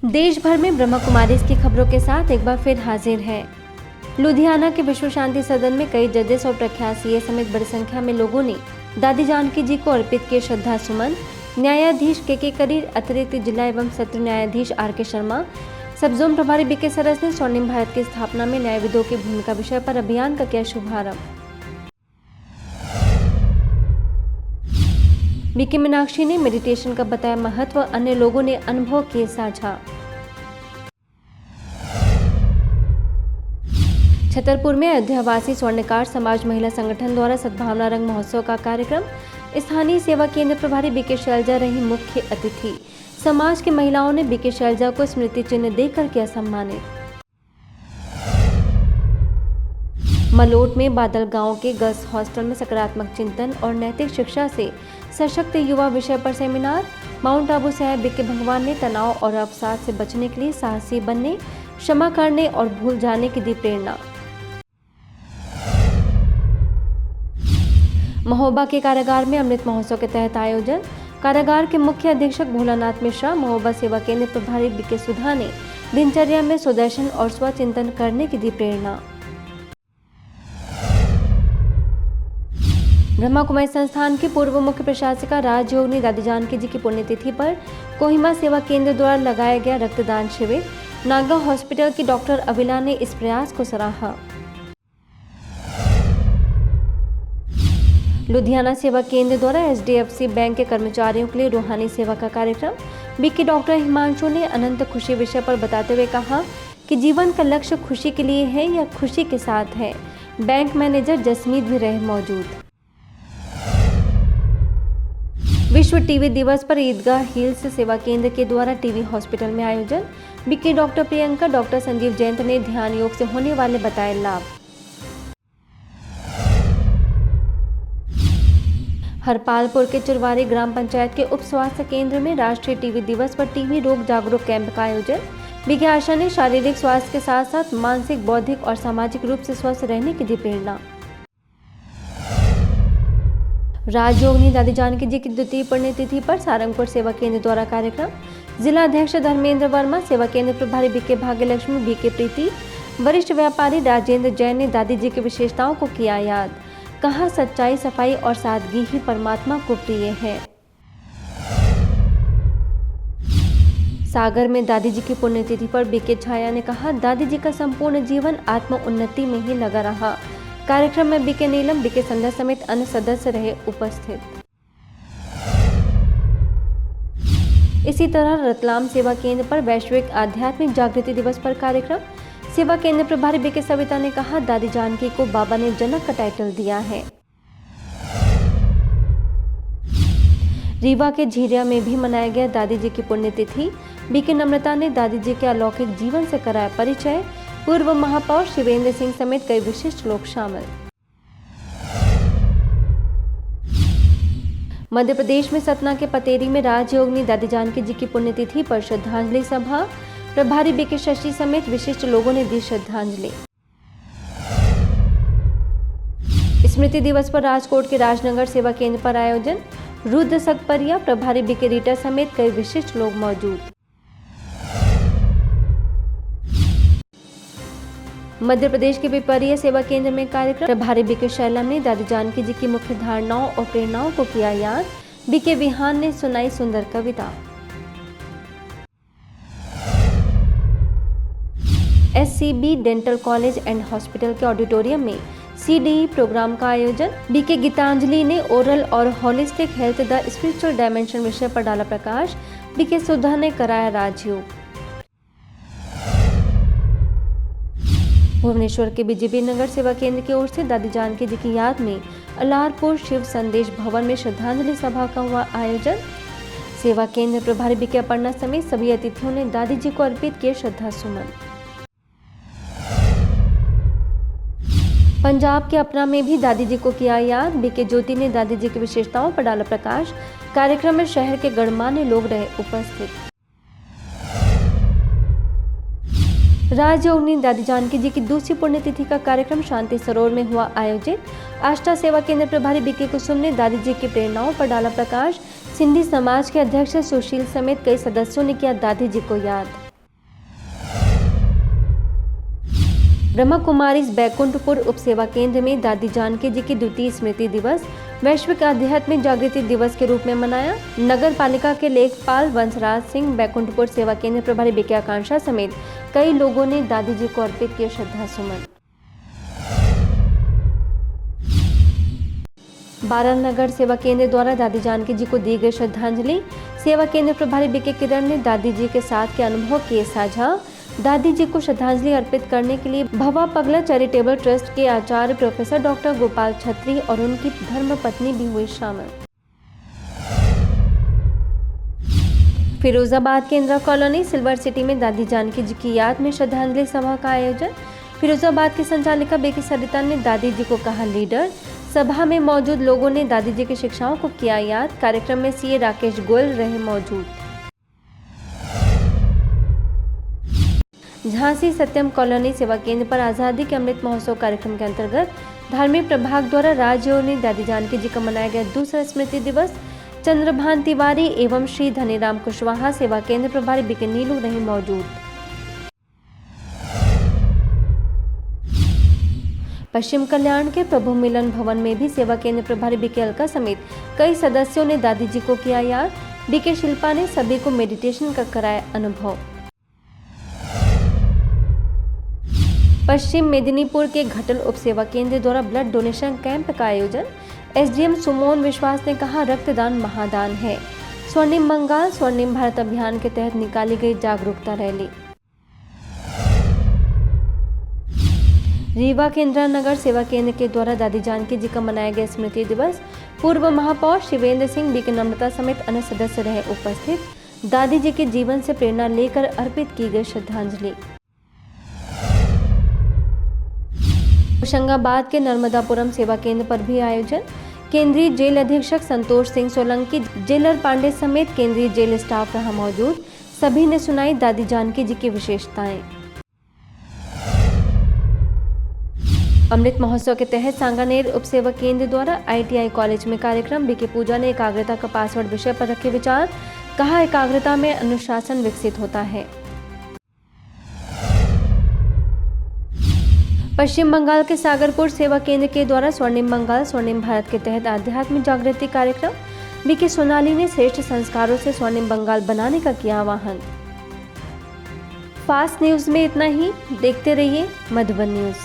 देश भर में ब्रह्मा कुमारीज की खबरों के साथ एक बार फिर हाजिर है। लुधियाना के विश्व शांति सदन में कई जजेस और प्रख्यात सीए समेत बड़ी संख्या में लोगों ने दादी जानकी जी को अर्पित किए श्रद्धा सुमन। न्यायाधीश के करीर, अतिरिक्त जिला एवं सत्र न्यायाधीश आर.के. शर्मा, सब जोन प्रभारी बी.के. सरस ने स्वर्णिम भारत की स्थापना में न्यायविदों की भूमिका विषय पर अभियान का किया शुभारंभ। बी.के. मीनाक्षी ने मेडिटेशन का बताया महत्व, अन्य लोगों ने अनुभव किए साझा। छतरपुर में अयोध्यावासी स्वर्णकार समाज महिला संगठन द्वारा सद्भावना रंग महोत्सव का कार्यक्रम। स्थानीय सेवा केंद्र प्रभारी बी.के. शैलजा रही मुख्य अतिथि। समाज की महिलाओं ने बी.के. शैलजा को स्मृति चिन्ह देकर किया सम्मानित। मलोट में बादल गांव के गर्ल्स हॉस्टल में सकारात्मक चिंतन और नैतिक शिक्षा से सशक्त युवा विषय पर सेमिनार। माउंट आबू से आए बी.के. भगवान ने तनाव और अवसाद से बचने के लिए साहसी बनने, क्षमा करने और भूल जाने की दी प्रेरणा। महोबा के कारागार में अमृत महोत्सव के तहत आयोजन। कारागार के मुख्य अधीक्षक भोलानाथ मिश्रा, महोबा सेवा केंद्र प्रभारी बी.के. सुधा ने दिनचर्या में स्वदर्शन और स्वचिंतन करने की दी प्रेरणा। ब्रह्मा कुमारी संस्थान की पूर्व मुख्य प्रशासिका राजयोगिनी दादी जानकी जी की पुण्यतिथि पर कोहिमा सेवा केंद्र द्वारा लगाया गया रक्तदान शिविर। नागा हॉस्पिटल की डॉक्टर अविला ने इस प्रयास को सराहा। लुधियाना सेवा केंद्र द्वारा एचडीएफसी बैंक के कर्मचारियों के लिए रूहानी सेवा का कार्यक्रम। बी.के. डॉक्टर हिमांशु ने अनंत खुशी विषय पर बताते हुए कहा कि जीवन का लक्ष्य खुशी के लिए है या खुशी के साथ है। बैंक मैनेजर जसमीत भी रहे मौजूद। विश्व टीवी दिवस पर ईदगाह हिल्स सेवा केंद्र के द्वारा टीवी हॉस्पिटल में आयोजन। BK. Doctor Priyanka, doctor Sanjeev Jayant ने ध्यान योग से होने वाले बताए लाभ। हरपालपुर के चुरवारी ग्राम पंचायत के उप स्वास्थ्य केंद्र में राष्ट्रीय टीबी दिवस पर टीबी रोग जागरूक कैंप का आयोजन। बी.के. आशा ने शारीरिक स्वास्थ्य के साथ साथ मानसिक, बौद्धिक और सामाजिक रूप से स्वस्थ रहने की दी प्रेरणा। राजयोगिनी दादी जानकी जी की द्वितीय पुण्यतिथि पर सारंगपुर सेवा केंद्र द्वारा कार्यक्रम। जिला अध्यक्ष धर्मेंद्र वर्मा, सेवा केंद्र प्रभारी बी.के. भाग्यलक्ष्मी, बी.के. प्रीति, वरिष्ठ व्यापारी राजेंद्र जैन ने दादी जी की विशेषताओं को किया याद। कहा, सच्चाई, सफाई और सादगी ही परमात्मा को प्रिय है। सागर में दादी जी की पुण्यतिथि पर बी.के. छाया ने कहा, दादी जी का संपूर्ण जीवन आत्म उन्नति में ही लगा रहा। कार्यक्रम में बी.के. नीलम, बी.के. संध्या समेत अन्य सदस्य रहे उपस्थित। इसी तरह रतलाम सेवा केंद्र पर वैश्विक आध्यात्मिक जागृति दिवस पर कार्यक्रम। सेवा केंद्र प्रभारी बी.के. सविता ने कहा, दादी जानकी को बाबा ने जनक का टाइटल दिया है। रीवा के झीरिया में भी मनाया गया दादी जी की पुण्यतिथि। बी.के. नम्रता ने दादी जी के अलौकिक जीवन से कराया परिचय। पूर्व महापौर शिवेंद्र सिंह समेत कई विशिष्ट लोग शामिल। मध्य प्रदेश में सतना के पतेरी में राजयोगिनी दादी जानकी जी की पुण्यतिथि पर श्रद्धांजलि सभा। प्रभारी बी.के. शशि समेत विशिष्ट लोगों ने दी श्रद्धांजलि। स्मृति दिवस पर राजकोट के राजनगर सेवा केंद्र पर आयोजन। रुद्र सकपरिया, प्रभारी बी.के. रीटा समेत कई विशिष्ट लोग मौजूद। मध्य प्रदेश के पिपरिया सेवा केंद्र में कार्यक्रम। प्रभारी बी.के. शैलम ने दादी जानकी जी की मुख्य धारणाओं और प्रेरणाओं को किया याद। बी.के. विहान ने सुनाई सुंदर कविता। SCB dental college and hospital के ऑडिटोरियम में CDE प्रोग्राम का आयोजन। बी.के. गीतांजलि ने ओरल और holistic health the spiritual dimension विषय पर डाला प्रकाश। बी.के. सुधा ने कराया राजयोग। भुवनेश्वर के बीजेपी नगर सेवा केंद्र की ओर से दादी जानकी जी की याद में अलारपुर शिव संदेश भवन में श्रद्धांजलि सभा का हुआ आयोजन। सेवा केंद्र प्रभारी बी.के. अपर्णा समेत सभी अतिथियों ने दादी जी को अर्पित किए श्रद्धा सुमन। पंजाब के अपना में भी दादी जी को किया याद। बी.के. ज्योति ने दादी जी की विशेषताओं पर डाला प्रकाश। कार्यक्रम में शहर के गणमान्य लोग रहे उपस्थित। राजयोगिनी दादी जानकी जी की दूसरी पुण्यतिथि का कार्यक्रम शांति सरोवर में हुआ आयोजित। आष्टा सेवा केंद्र प्रभारी बी.के. कुसुम ने दादी जी की प्रेरणाओं पर डाला प्रकाश। सिंधी समाज के अध्यक्ष सुशील समेत कई सदस्यों ने किया दादी जी को याद। ब्रह्मा कुमारीज बैकुंठपुर उप सेवा केंद्र में दादी जानकी जी की द्वितीय स्मृति दिवस वैश्विक आध्यात्मिक जागृति दिवस के रूप में मनाया। नगर पालिका के लेखपाल वंशराज सिंह, बैकुंठपुर सेवा केंद्र प्रभारी बीके आकांक्षा समेत कई लोगों ने दादी जी को अर्पित किए श्रद्धा सुमन। बारल नगर सेवा केंद्र द्वारा दादी जानकी जी को दी गई श्रद्धांजलि। सेवा केंद्र प्रभारी बीके किरण ने दादी जी के साथ के अनुभव किए साझा। दादी जी को श्रद्धांजलि अर्पित करने के लिए भवा पगला चैरिटेबल ट्रस्ट के आचार्य प्रोफेसर डॉक्टर गोपाल छत्री और उनकी धर्मपत्नी भी हुई शामिल। फिरोजाबाद के इंदिरा कॉलोनी सिल्वर सिटी में दादी जानकी जी की याद में श्रद्धांजलि सभा का आयोजन। फिरोजाबाद की संचालिका बेकी सरिता ने दादी जी को कहा लीडर। सभा में मौजूद लोगों ने दादी जी की शिक्षाओं को किया याद। कार्यक्रम में सीए राकेश गोयल रहे मौजूद। झांसी सत्यम कॉलोनी सेवा केंद्र पर आज़ादी के अमृत महोत्सव कार्यक्रम के अंतर्गत धार्मिक प्रभाग द्वारा राज्य और दादी जानकी जी का मनाया गया दूसरा स्मृति दिवस। चंद्रभान तिवारी एवं श्री धनीराम कुशवाहा सेवा केंद्र प्रभारी बीके नीलू रहे मौजूद। पश्चिम कल्याण के प्रभु मिलन भवन में भी सेवा केंद्र प्रभारी बीके अलका समेत कई सदस्यों ने दादी जी को किया याद। बीके शिल्पा ने सभी को मेडिटेशन का कराया अनुभव। पश्चिम मेदिनीपुर के घटल उप सेवा केंद्र द्वारा ब्लड डोनेशन कैंप का आयोजन। एसडीएम सुमोन विश्वास ने कहा रक्तदान महादान है। स्वर्णिम बंगाल स्वर्णिम भारत अभियान के तहत निकाली गई जागरूकता रैली। रीवा के इंदिरा नगर सेवा केंद्र के द्वारा दादी जानकी जी का मनाया गया स्मृति दिवस। पूर्व महापौर शिवेंद्र सिंह, बीके नम्रता समेत अन्य सदस्य रहे उपस्थित। दादी जी के जीवन से प्रेरणा लेकर अर्पित की गई श्रद्धांजलि। होशंगाबाद के नर्मदापुरम सेवा केंद्र पर भी आयोजन। केंद्रीय जेल अधीक्षक संतोष सिंह सोलंकी, जेलर पांडे समेत केंद्रीय जेल स्टाफ रहा मौजूद। सभी ने सुनाई दादी जानकी जी की विशेषताएं। अमृत महोत्सव के तहत सांगानेर उप सेवा केंद्र द्वारा आईटीआई कॉलेज में कार्यक्रम। बीके पूजा ने एकाग्रता का पासवर्ड विषय पर रखे विचार। कहा एकाग्रता में अनुशासन विकसित होता है। पश्चिम बंगाल के सागरपुर सेवा केंद्र के द्वारा स्वर्णिम बंगाल स्वर्णिम भारत के तहत आध्यात्मिक जागृति कार्यक्रम। बीके सोनाली ने श्रेष्ठ संस्कारों से स्वर्णिम बंगाल बनाने का किया आह्वान। फास्ट न्यूज में इतना ही। देखते रहिए मधुबन न्यूज।